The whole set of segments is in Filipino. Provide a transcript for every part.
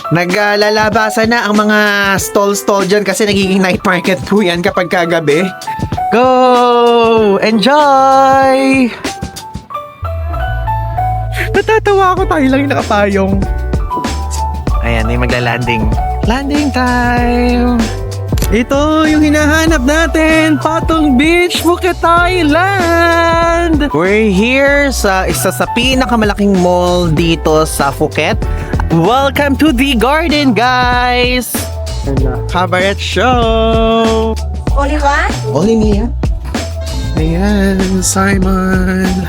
Naglalabasan na ang mga stall dyan kasi nagiging night market po yan kapag kagabi. Go! Enjoy! Natatawa ako, tayo lang yung nakapayong. Ayan, may magla-landing. Landing time! Ito yung hinahanap natin, Patong Beach, Phuket, Thailand! We're here sa isa sa pinakamalaking mall dito sa Phuket. Welcome to the garden, guys! Cabaret show! Only one? Only me, ha? Ayan, Simon.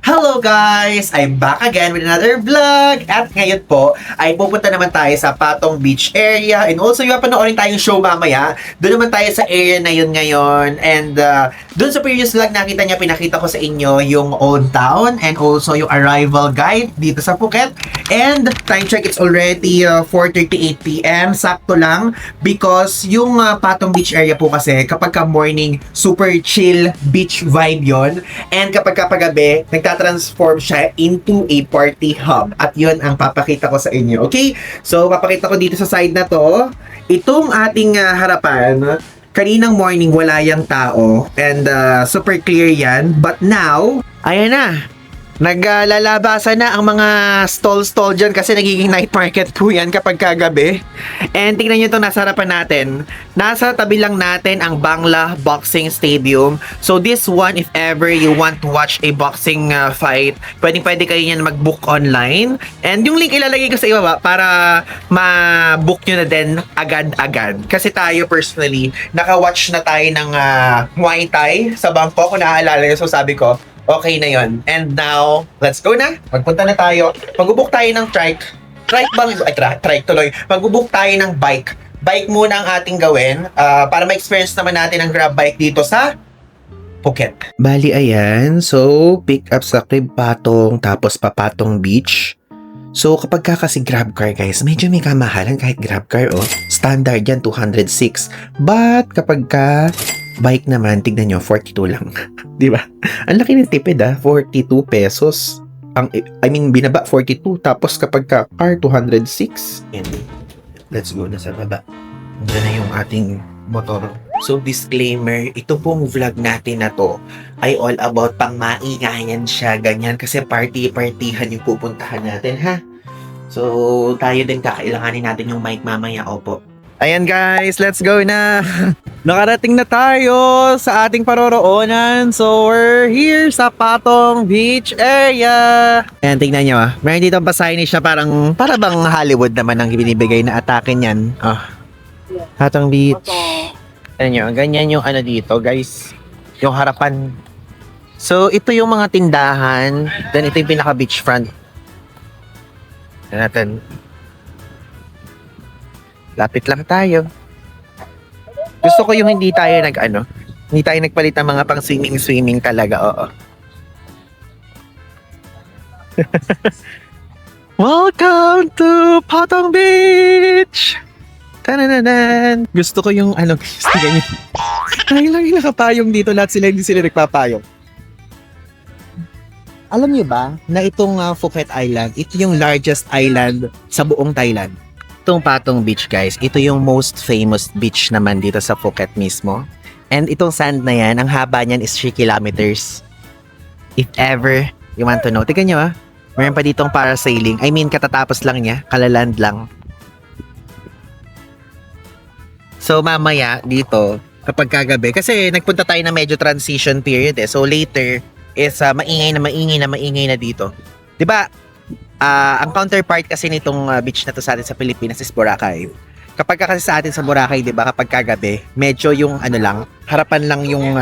Hello guys! I'm back again with another vlog! At ngayon po, ay pupunta naman tayo sa Patong Beach area. And also, yung panoorin tayong show mamaya. Doon naman tayo sa area na yun ngayon. And doon sa previous vlog, nakita niya, pinakita ko sa inyo yung Old Town and also yung arrival guide dito sa Phuket. And time check, it's already 4:38 PM. Sakto lang because yung Patong Beach area po kasi kapag ka morning, super chill beach vibe yon. And kapag pagabi, nagtatransform siya into a party hub. At yun ang papakita ko sa inyo. Okay? So, papakita ko dito sa side na to. Itong ating harapan, kaninang morning wala yang tao. And super clear yan. But now, ayan na. Naglalabasan na ang mga stall dyan kasi nagiging night market po yan kapag kagabi. And tingnan nyo itong nasa harapan natin. Nasa tabi lang natin ang Bangla Boxing Stadium. So this one, if ever you want to watch a boxing fight, pwede kayo yan mag-book online. And yung link ilalagay ko sa ibaba para ma-book nyo na din agad-agad. Kasi tayo personally, naka-watch na tayo ng Muay Thai sa Bangkok. Kung naaalala nyo, so sabi ko, okay na yon. And now, let's go na. Magpunta na tayo. Mag-book tayo ng trike. Trike bang? Ay, trike tuloy. Mag-book tayo ng bike. Bike muna ang ating gawin para ma-experience naman natin ang grab bike dito sa Phuket. Bali, ayan. So, pick up sa Crib Patong, tapos Papatong Beach. So, kapag kasi grab car, guys, medyo may kamahalan kahit grab car, oh. Standard yan, 206. But, kapag ka bike naman, tignan nyo, 42 lang. Di ba? Ang laki ng tipid, 42 pesos. Binaba 42. Tapos kapag ka car, 206. And let's go na sa baba. Diyan na yung ating motor. So, disclaimer, ito pong vlog natin na to ay all about pang maingayan siya, ganyan. Kasi party-partyhan yung pupuntahan natin, ha? So, tayo din kakailanganin natin yung mic mamaya, opo. Ayan guys, let's go na! Nakarating na tayo sa ating paroroonan. So, we're here sa Patong Beach area. Ayan, tingnan nyo meron dito pa signage na para bang Hollywood naman ang binibigay na atake niyan. Patong Beach. Ayan nyo, ganyan yung ano dito guys. Yung harapan. So, ito yung mga tindahan. Then, ito yung pinaka beachfront. Ayan natin. Lapit lang tayo. Gusto ko yung hindi tayo hindi tayo nagpalit ng mga pang swimming talaga, oo. Welcome to Patong Beach! Tanananan! Gusto ko yung gusto ganyan. Tayo lang yung nakapayong dito, lahat sila hindi sila nagpapayong. Alam niyo ba na itong Phuket Island, ito yung largest island sa buong Thailand. Itong Patong Beach, guys, ito yung most famous beach naman dito sa Phuket mismo. And itong sand na yan, ang haba niyan is 3 kilometers. If ever you want to know. Tignan nyo meron pa ditong parasailing. Katatapos lang niya, kalaland lang. So mamaya dito, kapag kagabi, kasi nagpunta tayo na medyo transition period So later is maingay na dito. 'Di ba? Ang counterpart kasi nitong beach na to sa atin sa Pilipinas is Boracay. Kapag kasi sa atin sa Boracay, 'di ba, kapag kagabi, medyo yung harapan lang yung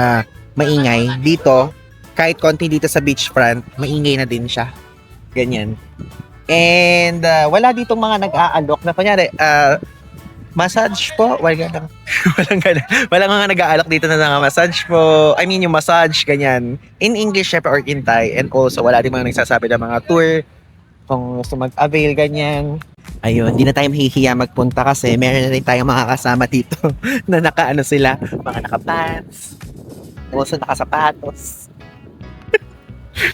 maingay. Dito, kahit konti dito sa beachfront, maingay na din siya. Ganyan. And wala ditong mga nag-aalok na kunyari, massage po, walang mga nag-aalok dito na massage po. Yung massage, ganyan. In English, syempre, or in Thai. And also, wala din mga nagsasabi ng mga tour. Kung gusto mag-avail, ganyan. Ayun, hindi na tayo mahihiya magpunta kasi meron na rin tayong makakasama dito na sila, mga naka-pants, also nakasapatos.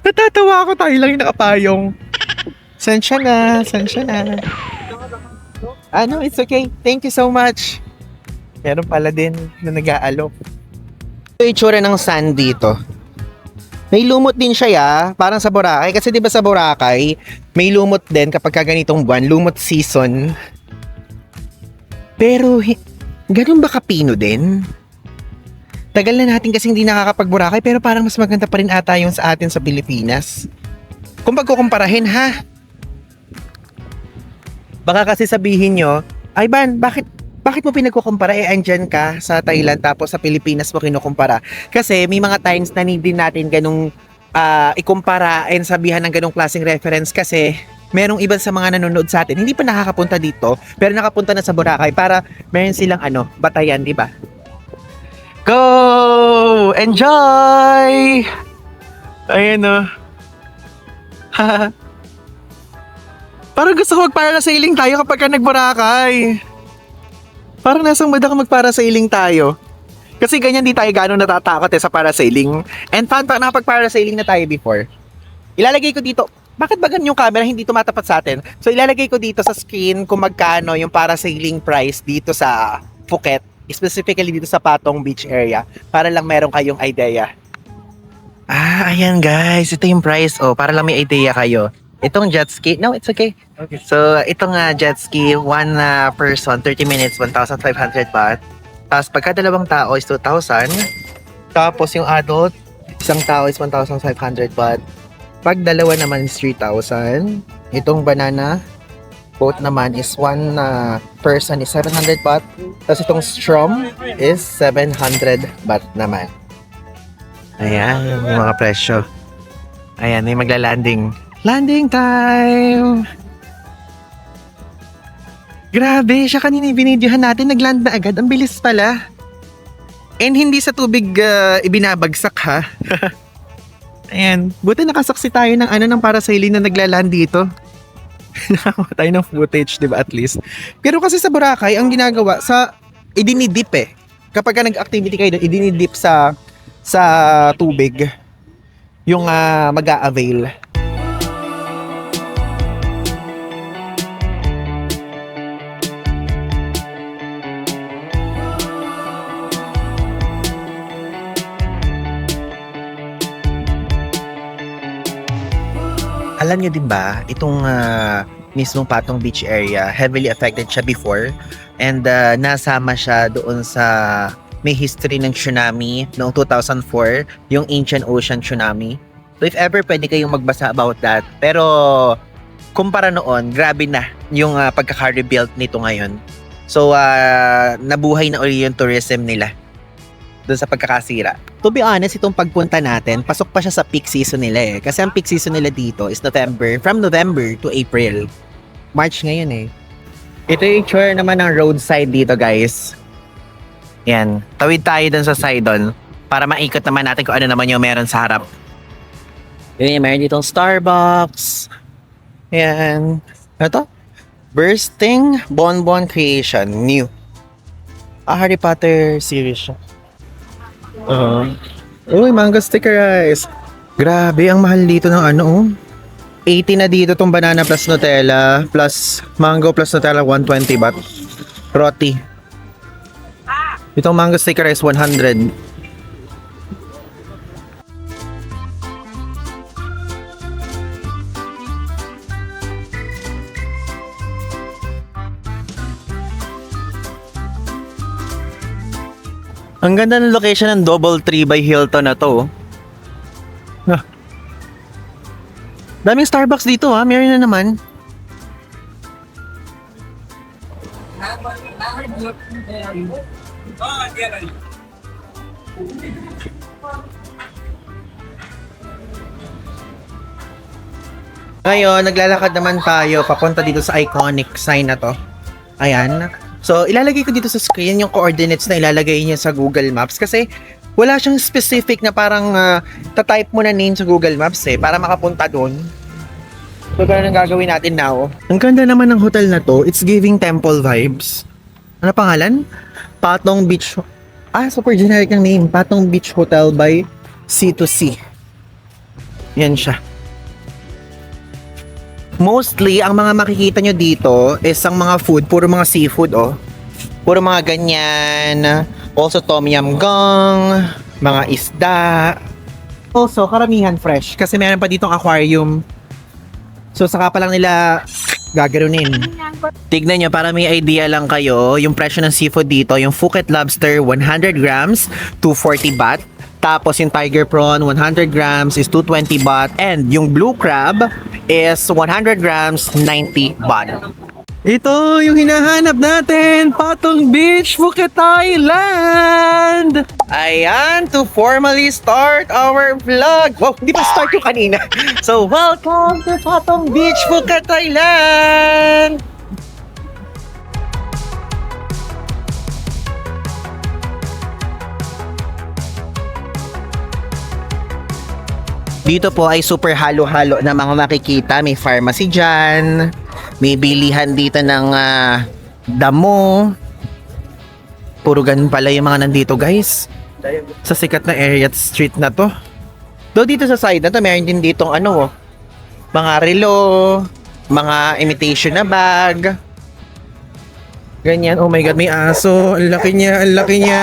Natatawa ako, tayo lang yung nakapayong. Saan siya na? Saan siya na? Ano, it's okay. Thank you so much. Meron pala din na nag-aalok. Ito yung itsura ng sand dito. May lumot din siya ya, parang sa Boracay. Kasi di ba sa Boracay, may lumot din kapag ganitong buwan, lumot season. Pero, ganun ba kapino din? Tagal na natin kasi hindi nakakapag-Boracay, pero parang mas maganda pa rin ata yung sa atin sa Pilipinas. Kung pagkukumparahin ha, baka kasi sabihin nyo, ay Ban, bakit mo pinagkukumpara? Andyan ka sa Thailand tapos sa Pilipinas mo kinukumpara. Kasi may mga times na hindi natin ganung ikumpara and sabihan ng ganung klaseng reference kasi merong iba sa mga nanonood sa atin, hindi pa nakakapunta dito, pero nakapunta na sa Boracay para meron silang batayan, di ba? Go! Enjoy! Ayan o. Parang gusto ko mag-parasailing tayo kapag ka nag-Boracay. Parang nasang mood ako mag-parasailing tayo. Kasi ganyan di tayo gano'ng natatakot sa parasailing. And fun fact, nakapag-parasailing na tayo before. Ilalagay ko dito, bakit ba ganyan yung camera hindi tumatapat sa atin? So ilalagay ko dito sa screen kung magkano yung parasailing price dito sa Phuket. Specifically dito sa Patong Beach area. Para lang meron kayong idea. Ayan guys. Ito yung price. Para lang may idea kayo. Itong jet ski. No, it's okay. So, itong jet ski, one person, 30 minutes, 1,500 baht. Tapos, pagka dalawang tao is 2,000. Tapos, yung adult, isang tao is 1,500 baht. Pag dalawa naman is 3,000. Itong banana boat naman is one person is 700 baht. Tapos itong strom is 700 baht naman. Ayan, yung mga presyo. Ayan, may magla-landing. Landing time! Grabe, siya kanina yung binidyohan natin, nagland na agad. Ang bilis pala. And hindi sa tubig ibinabagsak ha. Ayan, buti nakasaksi tayo ng parasailing na naglaland dito. Nakakuha tayo ng footage, di ba, at least. Pero kasi sa Boracay, ang ginagawa, idinidip Kapag ka nag-activity kayo doon, idinidip sa tubig yung mag-a-avail. Alam nyo din ba, itong mismong Patong Beach area, heavily affected siya before. And nasama siya doon sa may history ng tsunami noong 2004, yung Indian Ocean Tsunami. So if ever pwede kayong magbasa about that. Pero kumpara noon, grabe na yung pagkaka-rebuild nito ngayon. So nabuhay na ulit yung tourism nila doon sa pagkakasira. To be honest, itong pagpunta natin, pasok pa siya sa peak season nila Kasi ang peak season nila dito is from November to April. March ngayon Ito yung itsura naman ng roadside dito guys. Yan. Tawid tayo dun sa side doon para maikot naman natin kung ano naman yung meron sa harap. Yun yung meron ditong Starbucks. Yan. Ano to? Bursting Bonbon Creation. New. Harry Potter series siya. Uy, mango sticker guys. Grabe, ang mahal dito ng 80 na dito tong banana plus Nutella plus mango plus Nutella 120 baht. Roti. Itong mango sticker is 100. Ang ganda ng location ng DoubleTree by Hilton na to. Daming Starbucks dito meron na naman. Ngayon, naglalakad naman tayo papunta dito sa iconic sign na to. Ayan. So, ilalagay ko dito sa screen yung coordinates na ilalagay niya sa Google Maps kasi wala siyang specific na parang tatype mo na name sa Google Maps para makapunta doon. So, ganun ang gagawin natin now. Ang ganda naman ng hotel na to. It's giving temple vibes. Ano pangalan? Patong Beach. Super generic ng name. Patong Beach Hotel by C2C. Yan siya. Mostly, ang mga makikita nyo dito is ang mga food, puro mga seafood, oh. Puro mga ganyan. Also, tom yum goong, mga isda. Also, karamihan fresh. Kasi meron pa ditong aquarium. So, saka pa lang nila gagarunin. Tignan nyo, para may idea lang kayo, yung presyo ng seafood dito, yung Phuket Lobster, 100 grams, 240 baht. Tapos yung Tiger Prawn, 100 grams is 220 baht. And yung Blue Crab is 100 grams, 90 baht. Ito yung hinahanap natin, Patong Beach, Phuket, Thailand! Ayan, to formally start our vlog. Wow, hindi pa start yung kanina. So, welcome to Patong Beach, Phuket, Thailand! Dito po ay super halo-halo na mga makikita. May pharmacy dyan. May bilihan dito ng damo. Puro ganun pala yung mga nandito, guys. Sa sikat na area at street na to. Though dito sa side na to, meron din ditong mga relo, mga imitation na bag. Ganyan. Oh my God, may aso. Ang laki niya, ang laki niya.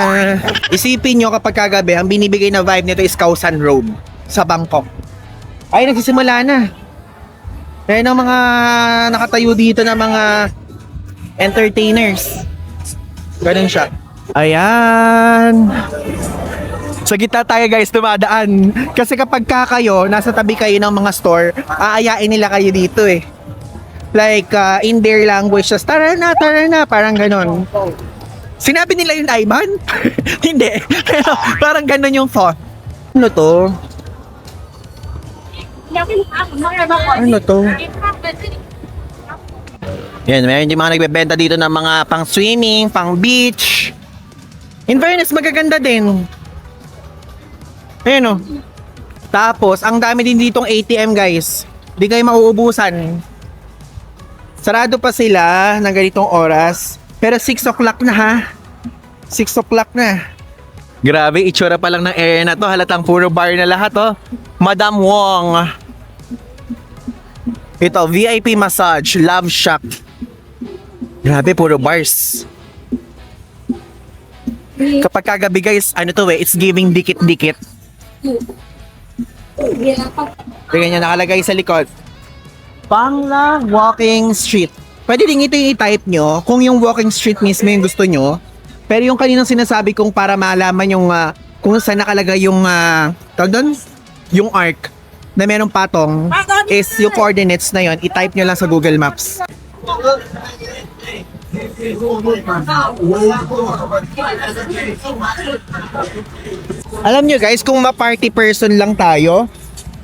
Isipin nyo kapag kagabi, ang binibigay na vibe nito is Khao San Road sa Bangkok. Ay, nagsisimula na. Ayan ang mga nakatayo dito na mga entertainers. Ganun siya. Ayan. Sa gitna tayo, guys, tumadaan. Kasi kapag kayo, nasa tabi kayo ng mga store, aayain nila kayo dito eh. Like, in their language, just, tara na, parang ganun. Sinabi nila yung Ivan? Hindi. Pero parang ganun yung thought. Ano to? Ano to? Yan, meron din mga nagbebenta dito ng mga pang swimming, pang beach. In fairness, magaganda din. Ayan o. Tapos, ang dami din ditong ATM, guys. Di kayo mauubusan. Sarado pa sila ng ganitong oras. Pero 6 o'clock na, ha? 6 o'clock na. Grabe, itsura pa lang ng area na to. Halatang puro bar na lahat, oh. Madam Wong. Ito, VIP massage, Love Shack. Grabe, puro bars. Kapag kagabi, guys, ano to eh, it's giving dikit-dikit. Tingnan nyo, nakalagay sa likod. Bangla Walking Street. Pwede din ito yung i-type nyo kung yung walking street mismo yung gusto nyo. Pero yung kaninang sinasabi kong para malaman yung kung saan nakalagay yung tawag doon? Yung arc na merong patong is yung coordinates na yon, i-type nyo lang sa Google Maps. Alam nyo, guys, kung ma-party person lang tayo,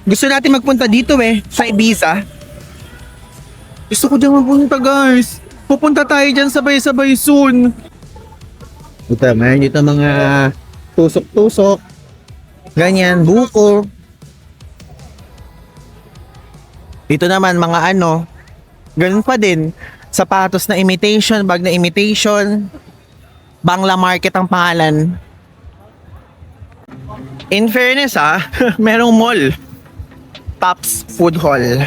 gusto natin magpunta dito sa Ibiza. Gusto ko dyan magpunta, guys. Pupunta tayo dyan sabay-sabay soon. Ito, mayroon dito mga tusok-tusok. Ganyan, buko. Dito naman mga ganun pa din. Sapatos na imitation, bag na imitation. Bangla Market ang pangalan. In fairness merong mall. Tops Food Hall.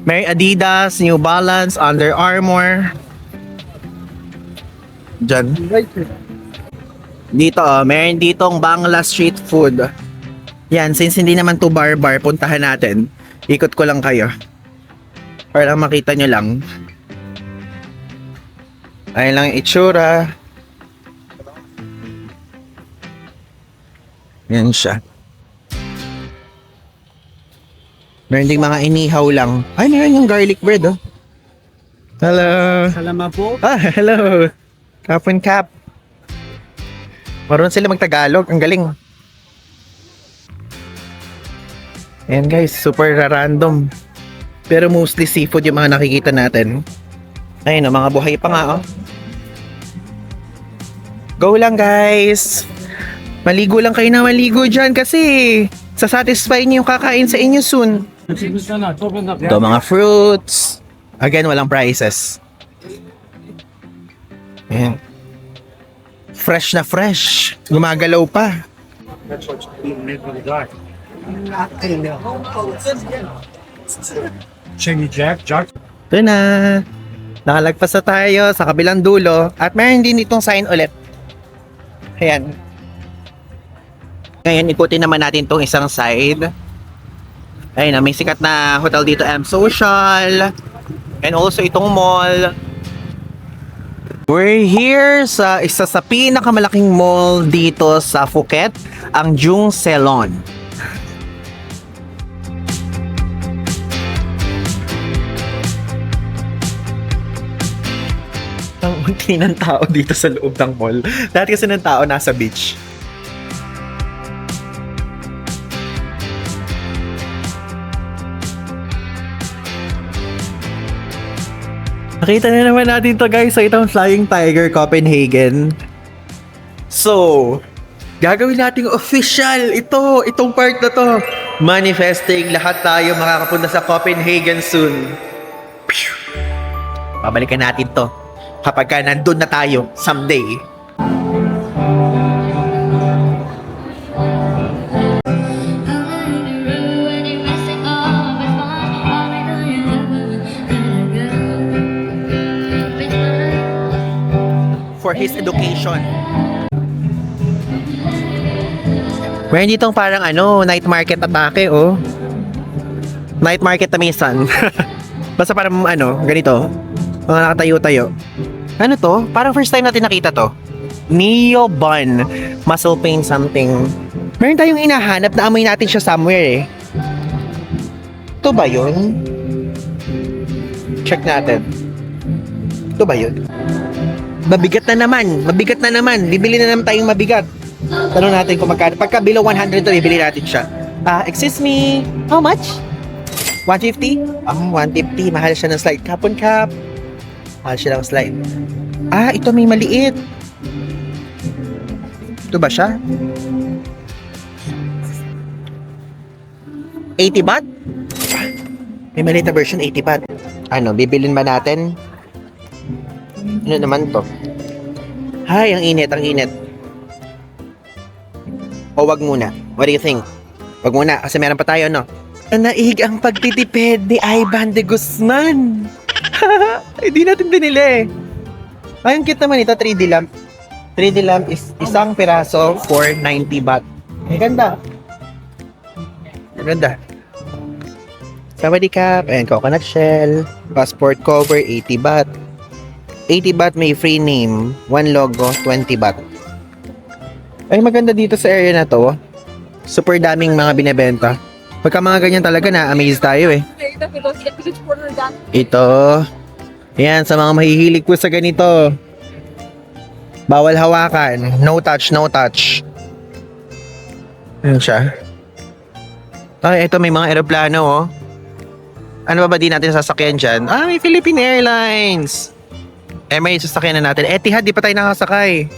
May Adidas, New Balance, Under Armour. Diyan. Dito, meron ditong Bangla Street Food. Yan, since hindi naman to bar, puntahan natin. Ikot ko lang kayo. Para lang makita nyo lang. Ayun lang yung itsura. Yan siya. Meron ding mga inihaw lang. Ay, meron yung garlic bread, oh. Hello. Salamat po. Hello. Kapon Kap. Marunong sila magtagalog. Ang galing. Ayan guys, super random. Pero mostly seafood yung mga nakikita natin. Ayun, mga buhay pa nga, oh. Go lang guys. Maligo lang kayo na maligo dyan kasi sasatisfy niyo yung kakain sa inyo soon. Ito mga fruits. Again, walang prices. Ayan. Fresh na fresh. Gumagalaw pa. Cheney Jack, Jack. Ito na. Nakalagpas na tayo sa kabilang dulo. At meron din itong sign ulit. Ayan. Ngayon, ikutin naman natin itong isang side. Ayun na, may sikat na hotel dito, M Social. And also itong mall. We're here sa isa sa pinakamalaking mall dito sa Phuket, ang Jung Salon. Ang unti ng tao dito sa loob ng mall. Dati kasi ng tao nasa beach. Nakita na naman natin to guys sa itong Flying Tiger Copenhagen. So, gagawin natin official itong part na to. Manifesting lahat tayo makakapunta sa Copenhagen soon. Babalikan natin to kapag ka nandun na tayo someday. For his education. Meron ditong parang night market atake, oh. Night market na minsan. Basta parang ganito. Mga nakatayo-tayo. Ano to? Parang first time natin nakita to. Neo Bun. Muscle pain something. Meron tayong inahanap na amoy natin siya somewhere eh. Ito ba yun? Check natin. Ito ba yun? Mabigat na naman. Bibili na naman tayong mabigat. Tanong natin kung magkano. Pagka below 100 to, bibili natin siya. Excuse me, how much? 150? 150. Mahal siya ng slide. Cap on cap. Mahal siya ng slide. Ito may maliit. Ito ba siya? 80 baht? May maliit na version, 80 baht. Bibilin ba natin? Ano naman to? Ay, ang init. O wag muna. What do you think? Wag muna, kasi meron pa tayo, no? Naig ang pagtitipid ni Ivan de Guzman. Hindi natin binili. Ay, ang cute naman ito, 3D lamp. 3D lamp is isang piraso for 90 baht. Ang ganda. Sawadee-cap, and coconut shell. Passport cover, 80 baht. 80 baht may free name. One logo, 20 baht. Ay, maganda dito sa area na to. Super daming mga binebenta. Pagka mga ganyan talaga, na-amaze tayo eh. Ito. Yan, sa mga mahihilig po sa ganito. Bawal hawakan. No touch. Ayan siya. Ay, ito may mga eroplano, oh. Ano ba di natin sasakyan dyan? May Philippine Airlines. May sasakyan na natin. Etihad, di pa tayo nakasakay.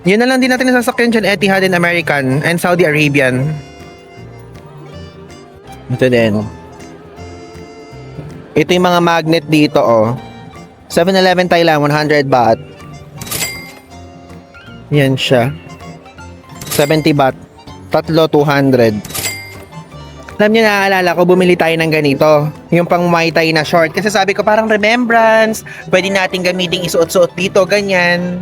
Yun na lang din natin nasasakyan dyan. Etihad and American and Saudi Arabian. Ito din. Ito yung mga magnet dito, oh. 7-Eleven Thailand, 100 baht. Yan siya. 70 baht. Tatlo, 200. Alam niyo, naaalala ko, bumili tayo ng ganito. Yung pang Muay Thai na short. Kasi sabi ko, parang remembrance. Pwede natin gamitin isuot-suot dito, ganyan.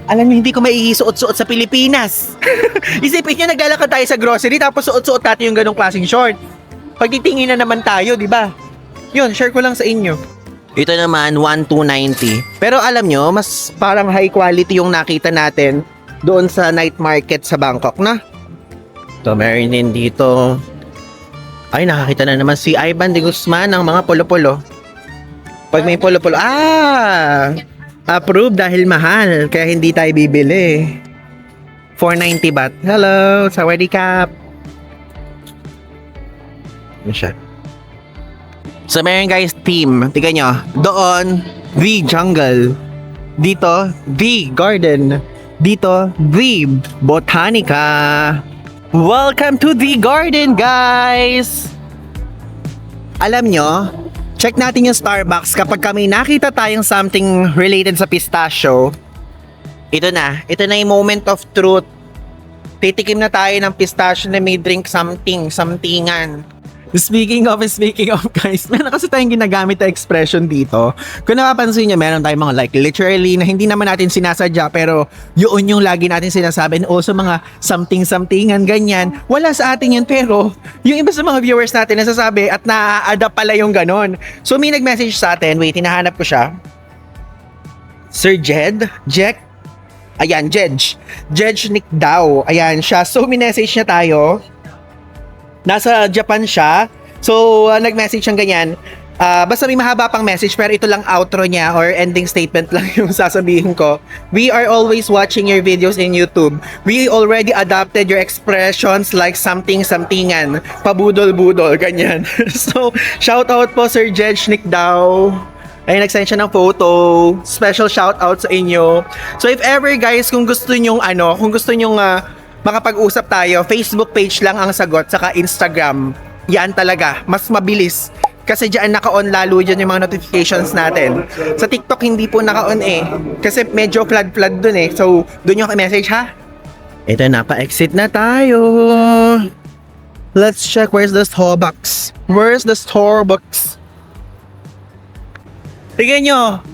Alam niyo, hindi ko maiisuot-suot sa Pilipinas. Isipin niyo, naglalakad tayo sa grocery, tapos suot-suot natin yung ganong klaseng short. Pagtitingin na naman tayo, di ba? Yun, share ko lang sa inyo. Ito naman, 1,290. Pero alam niyo, mas parang high quality yung nakita natin doon sa night market sa Bangkok, na? Ito, meron din dito. Ay, nakakita na naman si Ivan de Guzman ng mga polo-polo. Pag may polo-polo, approved dahil mahal, kaya hindi tayo bibili. 490 baht. Hello, sawadee-cap. Ano siya? So, meron guys, team. Tignan nyo. Doon, The Jungle. Dito, The Garden. Dito, The Botanica. Welcome to The Garden, guys! Alam nyo, check natin yung Starbucks kapag kami nakita tayong something related sa pistachio. Ito na yung moment of truth. Titikim na tayo ng pistachio na may drink somethingan. Speaking of guys, meron kasi tayong ginagamit na expression dito. Kung napapansin niyo, meron tayong mga like literally na hindi naman natin sinasadya pero yun yung lagi natin sinasabi. And also mga something-somethingan, ganyan. Wala sa atin yan pero yung iba sa mga viewers natin nasasabi at na-adapt pala yung ganon. So may nag-message sa atin, wait, hinahanap ko siya. Sir Jack? Ayan, Jedge Nick daw. Ayan siya. So minessage niya tayo. Nasa Japan siya. So, nag-message siyang ganyan. Basta may mahaba pang message pero ito lang outro niya or ending statement lang yung sasabihin ko. We are always watching your videos in YouTube. We already adopted your expressions like something-somethingan. Pabudol-budol, ganyan. So, shout out po Sir Jedge Nick daw. Ay, nag-send siya ng photo. Special shout out sa inyo. So, if ever guys, kung gusto nyong makapag-usap tayo, Facebook page lang ang sagot, saka Instagram. Yan talaga, mas mabilis. Kasi diyan naka-on lalo dyan yung mga notifications natin. Sa TikTok hindi po naka-on eh. Kasi medyo flood dun eh. So, dun yung message ha. Ito na, pa-exit na tayo. Let's check where's the Starbucks. Tingnan nyo,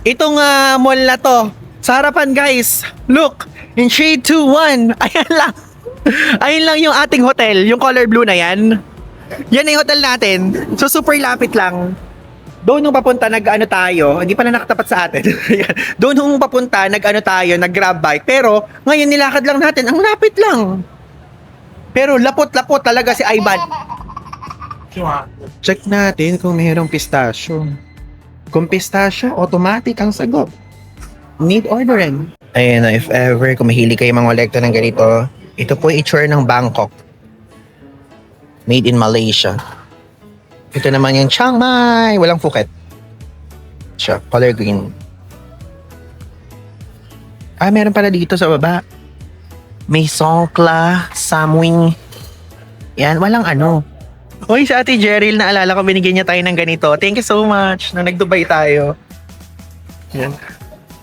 itong mall na to. Sa harapan guys, look. In 3, 2, 1. Ayan lang. Ayun lang yung ating hotel. Yung color blue na yan. Yan na yung hotel natin. So, super lapit lang. Doon nung papunta, nag-ano tayo. Hindi pala nakatapat sa atin. Doon nung papunta, nag-ano tayo, nag-grab bike. Pero, ngayon nilakad lang natin. Ang lapit lang. Pero, lapot-lapot talaga si Ivan. Check natin kung mayroong pistachio. Kung pistachio, automatic ang sagot. Need ordering. Ayun na, if ever, kung mahilig kayo mga kolekta ng ganito, ito po itsura ng Bangkok. Made in Malaysia. Ito naman yung Chiang Mai. Walang Phuket. Siya, color green. Meron pala dito sa baba. May Songkla, Samwing. Yan, walang ano. Uy, sa Ate Jeril, naalala ko, binigyan niya tayo ng ganito. Thank you so much. Nung nag-Dubai tayo. Yan.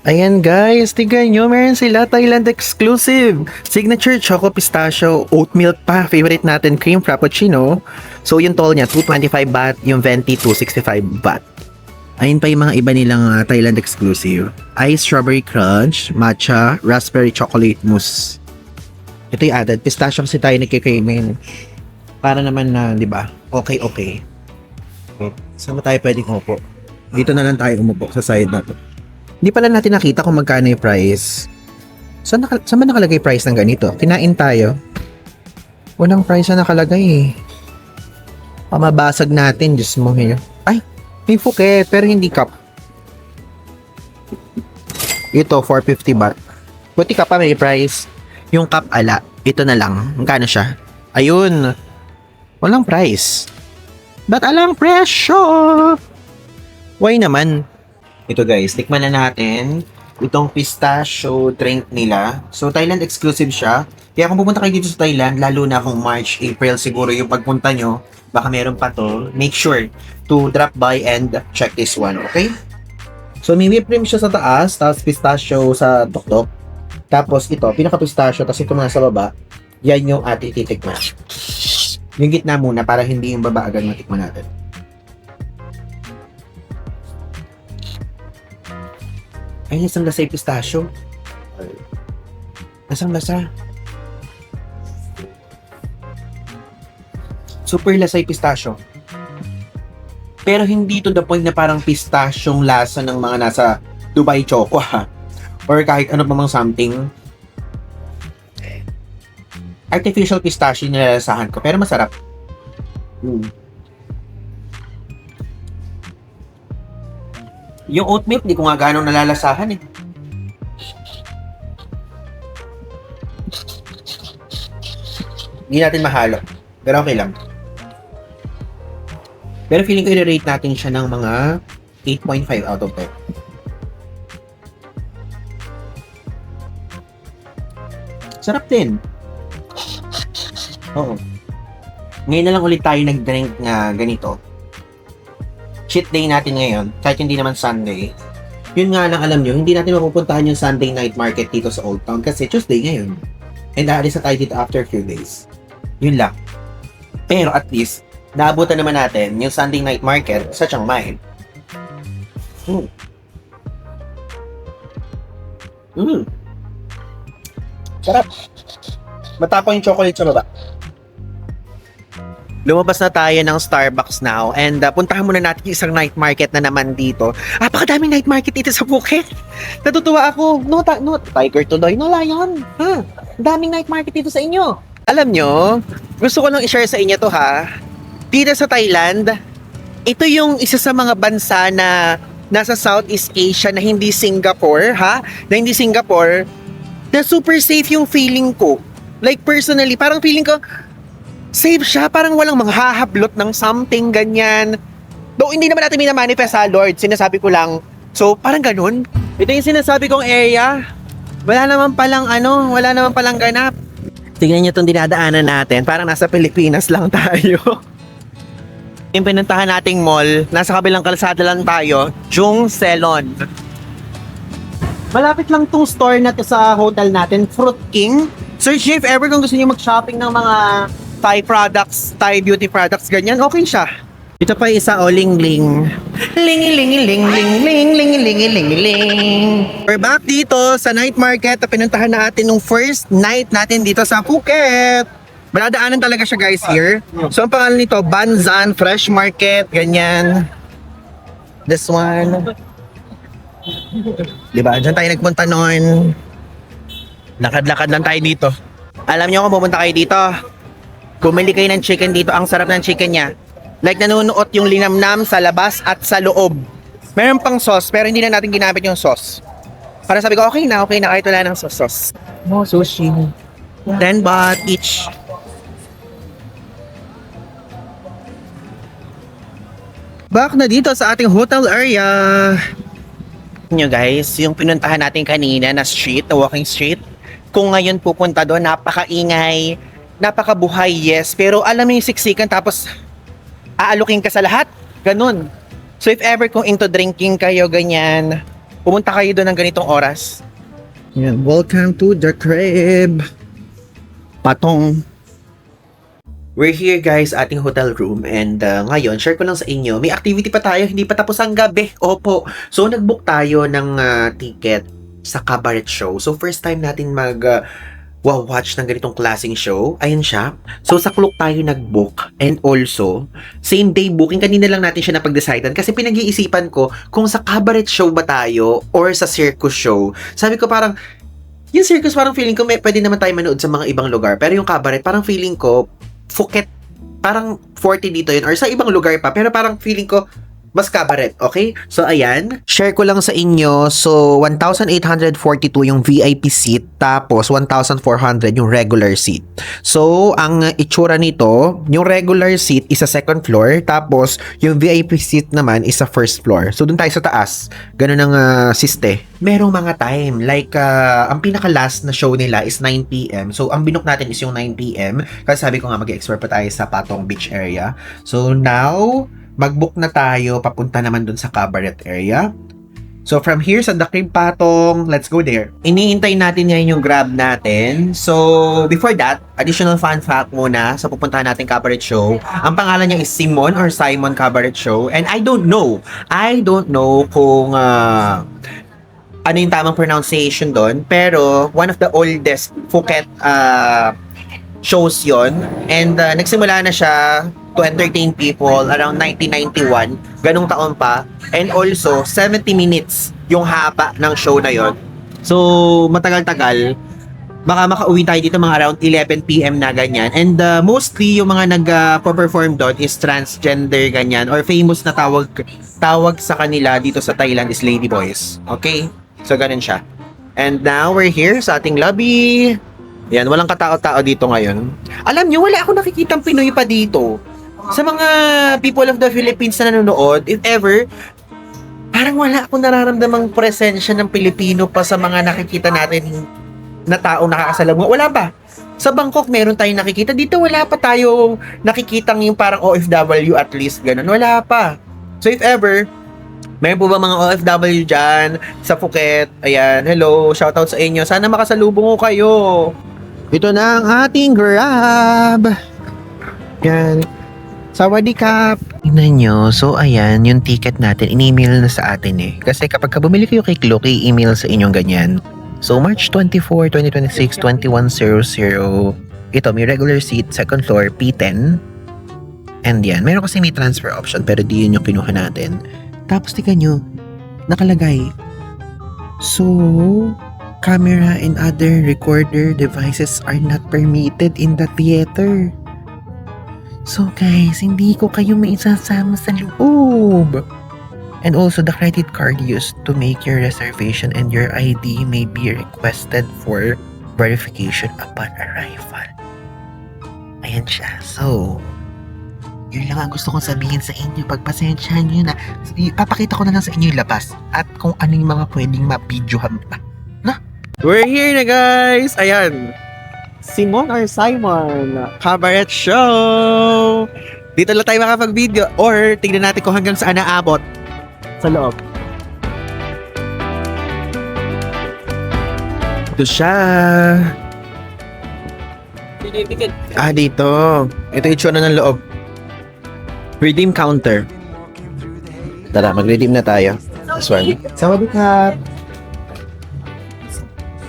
Ayan guys, tignan nyo, meron sila Thailand exclusive. Signature Choco Pistachio, oat milk pa, favorite natin, cream frappuccino. So yung toll niya, 225 baht, yung venti, 265 baht. Ayun pa yung mga iba nilang Thailand exclusive. Ice Strawberry Crunch, Matcha, Raspberry Chocolate Mousse. Ito yung added, pistachio kasi tayo nagkikrimin. Para naman na, di ba, okay. Saan ba tayo pwedeng umupo? Dito na lang tayo umupo sa side na to. Hindi pala natin nakita kung magkano yung price. Saan ba nakalagay price ng ganito? Kinain tayo. Walang price na nakalagay eh. Pamabasag natin, Diyos mo. Ay, may Phuket, pero hindi cup. Ito, 450 baht. Buti ka pa may price. Yung cup ala, ito na lang. Magkano siya? Ayun. Walang price. Ba't alang presyo? Why naman? Ito guys, tikman na natin itong pistachio drink nila. So, Thailand exclusive siya. Kaya kung pupunta kayo dito sa Thailand, lalo na kung March, April siguro yung pagpunta nyo, baka meron pa to, make sure to drop by and check this one, okay? So, may whipped cream siya sa taas, tapos pistachio sa tuktok. Tapos ito, pinaka-pistachio, tapos ito nasa baba. Yan yung ating titikman. Yung gitna muna, para hindi yung baba agad matikman natin. Ay, lasang lasa yung pistachio. Lasang lasa. Super lasa yung pistachio. Pero hindi to the point na parang pistasyong lasa ng mga nasa Dubai Choco ha. Or kahit ano pa mang something. Artificial pistachio yung nilalasahan ko. Pero masarap. Yung oat milk, di ko nga gano'ng nalalasahan eh. Hindi natin mahalo. Pero okay lang. Pero feeling ko i-rate natin siya ng mga 8.5 out of 10. Sarap din. Oo. Ngayon na lang ulit tayo nag-drink nga ganito. Cheat day natin ngayon, kahit hindi naman Sunday. Yun nga lang, alam nyo, hindi natin mapupuntahan yung Sunday night market dito sa Old Town kasi Tuesday ngayon. And aalis na tayo dito after a few days. Yun lang. Pero at least, naabutan naman natin yung Sunday night market sa Chiang Mai. Sarap. Matapang yung chocolate sa baba. Lumabas na tayo ng Starbucks now and puntahan muna natin yung isang night market na naman dito. Napakadaming night market dito sa Phuket. Natutuwa ako. No, Tiger tuloy. No, Lion. Daming night market dito sa inyo. Alam nyo, gusto ko lang i-share sa inyo to ha. Dito sa Thailand, ito yung isa sa mga bansa na nasa Southeast Asia na hindi Singapore, ha? Na hindi Singapore, na super safe yung feeling ko. Like personally, parang feeling ko, safe siya, parang walang manghahablot ng something, ganyan. Though hindi naman natin minamanifest sa Lord, sinasabi ko lang. So, parang ganun. Ito yung sinasabi kong area. Wala naman palang ganap. Tingnan nyo itong dinadaanan natin, parang nasa Pilipinas lang tayo. Yung pinuntahan nating mall, nasa kabilang kalsada lang tayo, Jung Salon. Malapit lang tong store na to sa hotel natin, Fruit King. Search nyo if ever kung gusto nyo mag-shopping ng mga Thai products, Thai beauty products, ganyan, okay siya. Ito pa isa, ling-ling. Ling-ling-ling-ling-ling-ling-ling-ling. We're back dito sa night market na pinuntahan natin nung first night natin dito sa Phuket. Maladaanan talaga siya guys here. So ang pangalan nito, Banzan Fresh Market, ganyan. This one. Diba? Diyan tayo nagpunta noon. Lakad-lakad lang tayo dito. Alam niyo kung pumunta kayo dito, bumili kayo ng chicken dito. Ang sarap ng chicken niya. Like nanunuot yung linamnam sa labas at sa loob. Meron pang sauce, pero hindi na natin ginamit yung sauce. Para sabi ko, okay na kahit wala ng sauce. Oh, sushi. 10 baht each. Back na dito sa ating hotel area. Nyo guys, yung pinuntahan natin kanina na street, na walking street, kung ngayon pupunta doon, napakaingay, napakabuhay, yes, pero alam mo yung siksikan tapos aalukin ka sa lahat, ganun. So if ever kung into drinking kayo, ganyan, pumunta kayo doon ng ganitong oras. Yan, welcome to the crib. Patong. We're here guys, ating hotel room and ngayon, share ko lang sa inyo, may activity pa tayo, hindi pa tapos ang gabi. Opo. So nag-book tayo ng ticket sa cabaret show. So first time natin watch ng ganitong klaseng show. Ayun siya. So sa Klook tayo nag-book and also same day booking. Kanina lang natin siya napag-decidean kasi pinag-iisipan ko kung sa cabaret show ba tayo or sa circus show. Sabi ko parang yung circus parang feeling ko pwede naman tayo manood sa mga ibang lugar. Pero yung cabaret parang feeling ko Phuket, parang 40 dito yun or sa ibang lugar pa, pero parang feeling ko mas cabaret, okay? So, ayan. Share ko lang sa inyo. So, 1,842 yung VIP seat, tapos 1,400 yung regular seat. So, ang itsura nito, yung regular seat is sa second floor, tapos yung VIP seat naman is sa first floor. So, dun tayo sa taas. Ganun ang siste. Merong mga time, like, ang pinaka-last na show nila is 9 p.m. So, ang binook natin is yung 9 p.m. Kasi sabi ko nga, mag-explore pa tayo sa Patong Beach area. So, now, mag-book na tayo, papunta naman dun sa cabaret area. So, from here sa The Crib Patong, let's go there. Iniintay natin ngayon yung Grab natin. So, before that, additional fun fact muna sa pupuntahan natin cabaret show. Ang pangalan niya is Simon or Simon Cabaret Show. And I don't know kung ano yung tamang pronunciation doon. Pero, one of the oldest Phuket shows yon. And nagsimula na siya to entertain people around 1991, ganung taon pa. And also, 70 minutes yung haba ng show na yon. So, matagal-tagal. Baka makauwi tayo dito mga around 11 p.m. na ganyan. And mostly, yung mga nag-perform doon is transgender ganyan or famous na tawag sa kanila dito sa Thailand is ladyboys. Okay? So, ganun siya. And now, we're here sa ating lobby. Yan, walang katao-tao dito ngayon. Alam nyo, wala akong nakikitang Pinoy pa dito. Sa mga people of the Philippines na nanonood, if ever, parang wala akong nararamdamang presensya ng Pilipino pa sa mga nakikita natin na tao nakakasalubong. Wala pa. Sa Bangkok, meron tayong nakikita. Dito, wala pa tayo nakikitang yung parang OFW at least. Ganun. Wala pa. So, if ever, meron po ba mga OFW dyan sa Phuket? Ayan, hello, shoutout sa inyo. Sana makasalubong ko kayo. Ito na ang ating Grab. Yan. Sawadee-kap! Tingnan nyo, so ayan, yung ticket natin, in-email na sa atin eh. Kasi kapag bumili kayo kay Klook, i-email sa inyong ganyan. So March 24, 2026, 2100. Ito, may regular seat, second floor, P10. And yan, meron kasi may transfer option, pero di yun yung kinuha natin. Tapos tingnan nyo, nakalagay. So, camera and other recorder devices are not permitted in the theater. So guys, hindi ko kayo maisasama sa loob. And also, the credit card used to make your reservation and your ID may be requested for verification upon arrival. Ayan siya. So, yun lang ang gusto kong sabihin sa inyo. Pagpasensyahan nyo na. Papakita ko na lang sa inyo yung labas at kung ano yung mga pwedeng mapidyohan pa. Na? We're here na guys! Ayan. Simon or Simon Cabaret Show! Dito lang tayo makapag-video or tignan natin kung hanggang saan naabot sa loob. Ito siya. Dito. Ito yung itsura ng loob. Redeem counter. Tara, mag-redeem na tayo. This one. Sawadee-kap.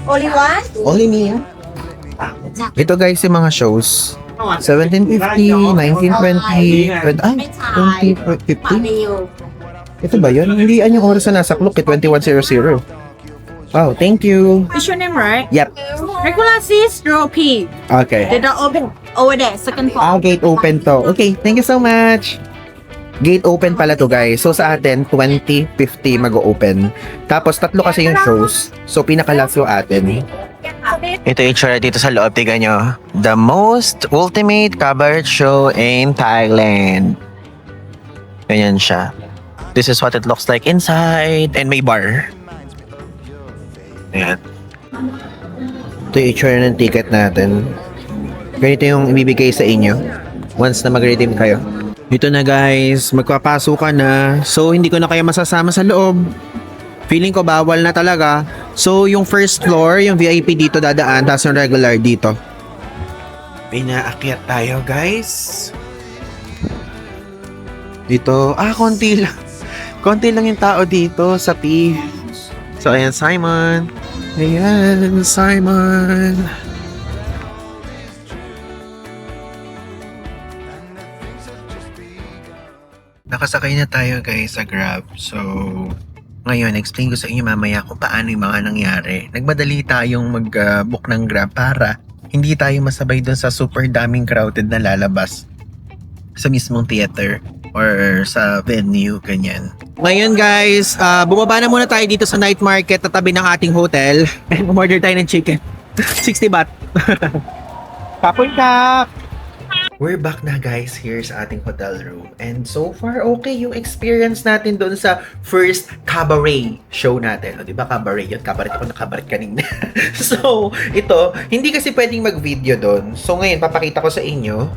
Only one? Only me, yeah? Ito guys, yung mga shows. 1750, 1920, 2050. Ito ba yun? Hindi yan yung oras na nasa clock, 2100. Wow, thank you. Is your name right? Yep. Regular seats, row P. Okay. They don't open over there, second floor. Gate open to. Okay, thank you so much. Gate open pala to guys. So sa atin, 2050 mag-open. Tapos tatlo kasi yung shows. So pinaka-last yung atin. Ito yung itsura dito sa loob. Tignan nyo. The most ultimate cabaret show in Thailand. Ganyan siya. This is what it looks like inside. And may bar. Ayan. Ito yung itsura ng ticket natin. Ganito yung ibibigay sa inyo once na mag-redeem kayo. Ito na guys, magpapasok ka na. So hindi ko na kayo masasama sa loob. Feeling ko bawal na talaga. So yung first floor, yung VIP dito dadaan, tapos yung regular dito. Pinaakyat tayo guys. Dito, konti lang. Konti lang yung tao dito sa P. So ayan, Simon. Ayan, Simon. Nakasakay na tayo guys sa Grab. So, ngayon, explain ko sa inyo mamaya kung paano yung mga nangyari. Nagmadali tayong mag-book ng Grab para hindi tayo masabay doon sa super daming crowded na lalabas sa mismong theater or sa venue, ganyan. Ngayon guys, bumaba na muna tayo dito sa night market na tabi ng ating hotel. And umorder tayo ng chicken. 60 baht. Kapoy ka! We're back na guys here sa ating hotel room. And so far, okay yung experience natin doon sa first cabaret show natin. O, diba cabaret yun? Cabaret ako na cabaret kanina. So, ito, hindi kasi pwedeng mag-video doon. So, ngayon, papakita ko sa inyo.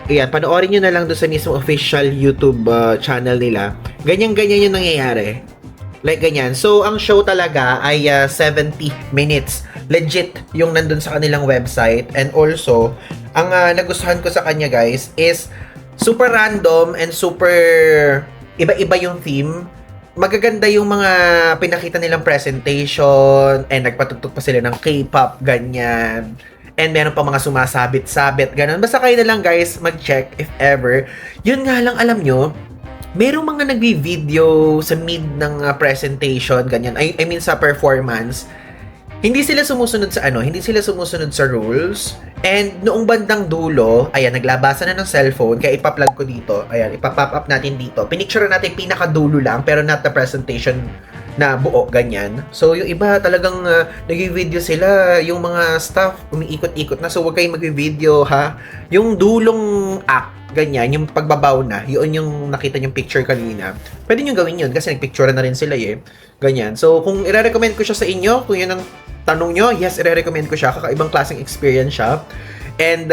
Ayan, panoorin nyo na lang doon sa mismo official YouTube channel nila. Ganyan-ganyan yung nangyayari. Like ganyan. So, ang show talaga ay 70 minutes. Legit yung nandun sa kanilang website. And also, ang nagustuhan ko sa kanya guys is super random and super iba-iba yung theme. Magaganda yung mga pinakita nilang presentation and nagpatugtog pa sila ng K-pop, ganyan. And meron pa mga sumasabit-sabit, ganun. Basta kayo na lang guys mag-check if ever. Yun nga lang alam nyo, merong mga nagvi-video sa mid ng presentation, ganyan. I mean sa performance. Hindi sila sumusunod sa hindi sila sumusunod sa rules. And noong bandang dulo, ayan, naglabasan na ng cellphone, kaya ipa-plug ko dito. Ayan, ipapop up natin dito. Pinicture natin pinaka-dulo lang, pero not the presentation na buo, ganyan. So, yung iba talagang nag-video sila, yung mga staff, umiikot-ikot na. So, huwag kayong mag-video, ha? Yung dulong act, ganyan, yung pagbabaw na, yun yung nakita yung picture kanina. Pwede nyo gawin yun, kasi nagpicture na rin sila, ganyan. So, kung i-recommend ko siya sa inyo, kung yun ang tanong nyo, yes, i-recommend ko siya. Kakaibang klaseng experience siya. and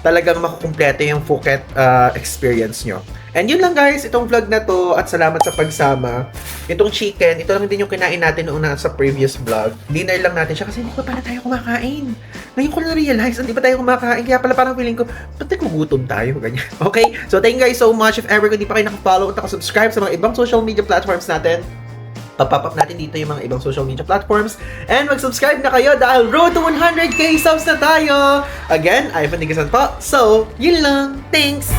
talagang makukumpleto yung Phuket experience nyo. And yun lang guys, itong vlog na to at salamat sa pagsama. Itong chicken, ito lang din yung kinain natin noong sa previous vlog. Dinner lang natin siya kasi hindi pa pala tayo kumakain. Ngayon ko na-realize, hindi pa tayo kumakain. Kaya pala parang feeling ko, ba't nagugutom tayo? Ganyan. Okay? So thank you guys so much. If ever kung di pa kayo nakafollow at nakasubscribe sa mga ibang social media platforms natin, papap up natin dito yung mga ibang social media platforms. And mag-subscribe na kayo dahil road to 100k subs na tayo! Again, Ivan Digasan po. So, yun lang. Thanks!